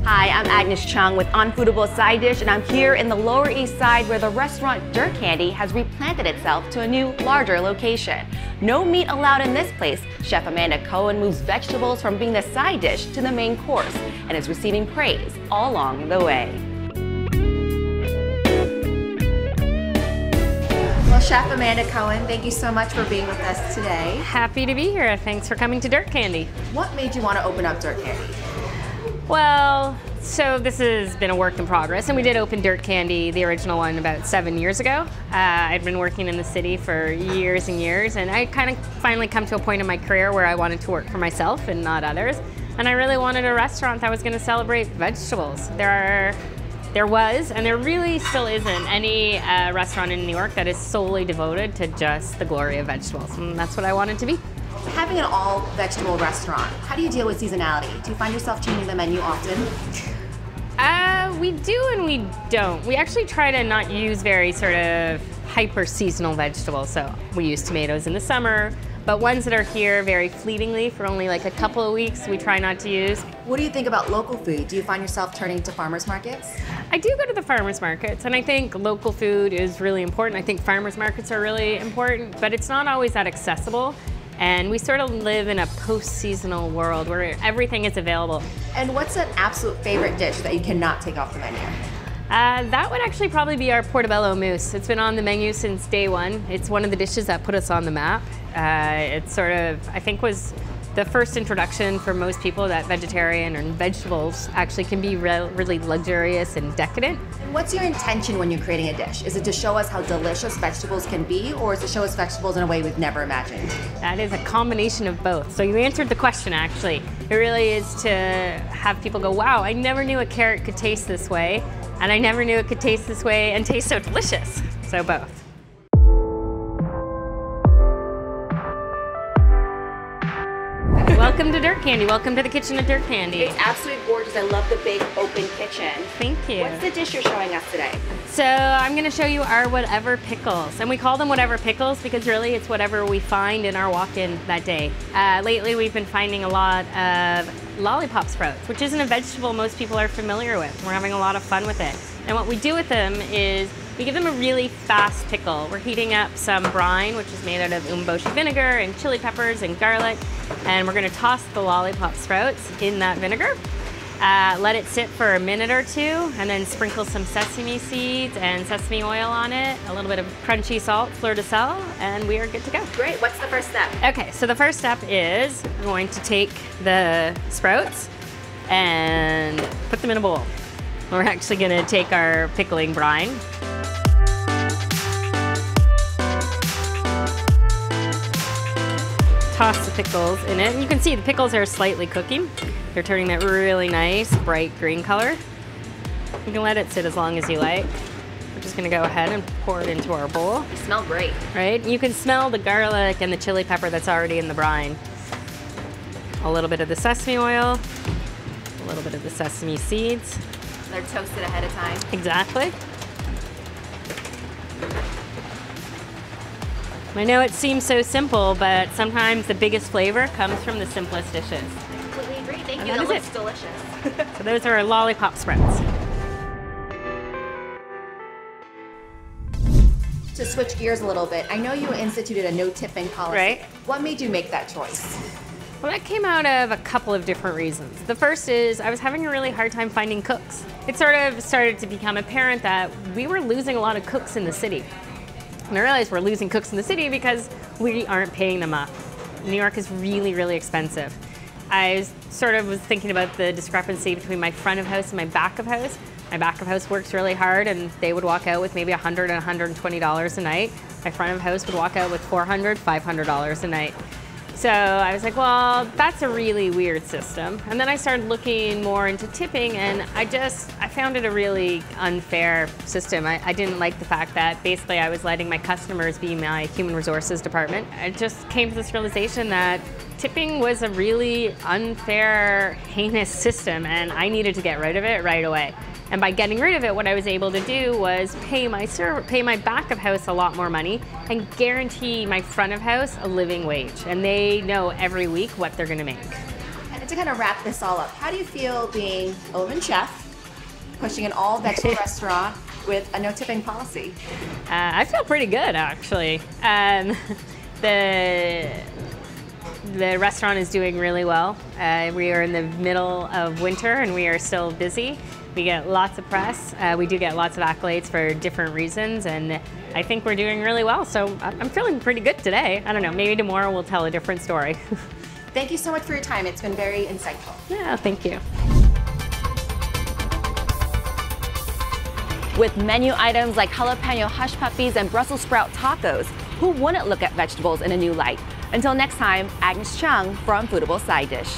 Hi, I'm Agnes Chung with Foodable Side Dish, and I'm here in the Lower East Side where the restaurant Dirt Candy has replanted itself to a new, larger location. No meat allowed in this place. Chef Amanda Cohen moves vegetables from being the side dish to the main course and is receiving praise all along the way. Well, Chef Amanda Cohen, thank you so much for being with us today. Happy to be here. Thanks for coming to Dirt Candy. What made you want to open up Dirt Candy? Well, so this has been a work in progress, and we did open Dirt Candy, the original one, about 7 years ago. I'd been working in the city for years and years, and I kind of finally come to a point in my career where I wanted to work for myself and not others. And I really wanted a restaurant that was going to celebrate vegetables. There was, and there really still isn't, any restaurant in New York that is solely devoted to just the glory of vegetables, and that's what I wanted to be. Having an all-vegetable restaurant, how do you deal with seasonality? Do you find yourself changing the menu often? We do and we don't. We actually try to not use very sort of hyper-seasonal vegetables. So we use tomatoes in the summer, but ones that are here very fleetingly for only like a couple of weeks, we try not to use. What do you think about local food? Do you find yourself turning to farmers markets? I do go to the farmers markets, and I think local food is really important. I think farmers markets are really important, but it's not always that accessible. And we sort of live in a post-seasonal world where everything is available. And what's an absolute favorite dish that you cannot take off the menu? That would actually probably be our Portobello Mousse. It's been on the menu since day one. It's one of the dishes that put us on the map. It sort of, I think, was the first introduction for most people that vegetarian and vegetables actually can be really luxurious and decadent. What's your intention when you're creating a dish? Is it to show us how delicious vegetables can be, or is it to show us vegetables in a way we've never imagined? That is a combination of both. So you answered the question, actually. It really is to have people go, wow, I never knew a carrot could taste this way, and I never knew it could taste this way and taste so delicious. So both. Welcome to Dirt Candy. Welcome to the kitchen of Dirt Candy. It's absolutely gorgeous. I love the big open kitchen. Thank you. What's the dish you're showing us today? So I'm going to show you our whatever pickles. And we call them whatever pickles because really it's whatever we find in our walk-in that day. Lately we've been finding a lot of lollipop sprouts, which isn't a vegetable most people are familiar with. We're having a lot of fun with it. And what we do with them is we give them a really fast pickle. We're heating up some brine, which is made out of umeboshi vinegar and chili peppers and garlic. And we're gonna toss the lollipop sprouts in that vinegar. Let it sit for a minute or two, and then sprinkle some sesame seeds and sesame oil on it, a little bit of crunchy salt, fleur de sel, and we are good to go. Great, what's the first step? Okay, so the first step is we're going to take the sprouts and put them in a bowl. We're actually gonna take our pickling brine. Toss the pickles in it. And you can see the pickles are slightly cooking. They're turning that really nice, bright green color. You can let it sit as long as you like. We're just gonna go ahead and pour it into our bowl. They smell great. Right? You can smell the garlic and the chili pepper that's already in the brine. A little bit of the sesame oil, a little bit of the sesame seeds. They're toasted ahead of time. Exactly. I know it seems so simple, but sometimes the biggest flavor comes from the simplest dishes. I completely agree. Thank you. That That looks it. delicious. So those are our lollipop sprouts. To switch gears a little bit, I know you instituted a no tipping policy. Right. What made you make that choice? Well, that came out of a couple of different reasons. The first is I was having a really hard time finding cooks. It sort of started to become apparent that we were losing a lot of cooks in the city. And I realized we're losing cooks in the city because we aren't paying them up. New York is really, really expensive. I sort of was thinking about the discrepancy between my front of house and my back of house. My back of house works really hard and they would walk out with maybe $100 and $120 a night. My front of house would walk out with $400, $500 a night. So I was like, well, that's a really weird system. And then I started looking more into tipping, and I found it a really unfair system. I didn't like the fact that basically I was letting my customers be my human resources department. I just came to this realization that tipping was a really unfair, heinous system, and I needed to get rid of it right away. And by getting rid of it, what I was able to do was pay my back of house a lot more money and guarantee my front of house a living wage. And they know every week what they're gonna make. And to kind of wrap this all up, how do you feel being a woman chef, pushing an all-vegetable restaurant with a no tipping policy? I feel pretty good, actually. The restaurant is doing really well. We are in the middle of winter and we are still busy. We get lots of press. We do get lots of accolades for different reasons, and I think we're doing really well. So I'm feeling pretty good today. I don't know, maybe tomorrow we'll tell a different story. Thank you so much for your time. It's been very insightful. Yeah, thank you. With menu items like jalapeno hush puppies and Brussels sprout tacos, who wouldn't look at vegetables in a new light? Until next time, Agnes Chung from Foodable Side Dish.